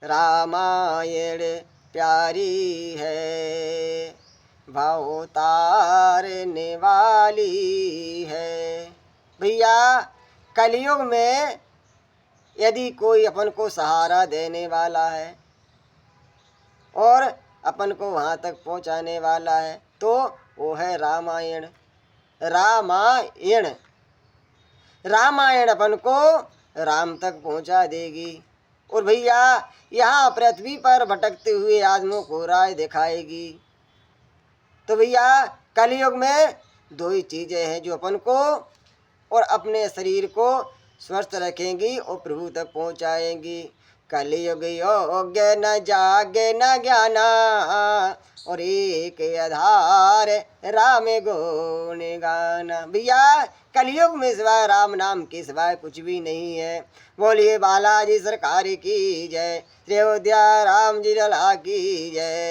रामायण प्यारी है, भाव तारने वाली है। भैया कलयुग में यदि कोई अपन को सहारा देने वाला है और अपन को वहाँ तक पहुँचाने वाला है तो वो है रामायण। रामायण रामायण अपन को राम तक पहुँचा देगी। और भैया यहाँ पृथ्वी पर भटकते हुए आदमियों को राह दिखाएगी। तो भैया कलयुग में दो ही चीज़ें हैं जो अपन को और अपने शरीर को स्वस्थ रखेंगी और प्रभु तक पहुँचाएंगी। कलयुग योग्य न जागे न ज्ञाना, और एक आधार राम गुण गाना। भैया कलयुग में सिवाय राम नाम के सिवाय कुछ भी नहीं है। बोलिए बालाजी सरकार की जय, श्री अयोध्या राम जी लला की जय।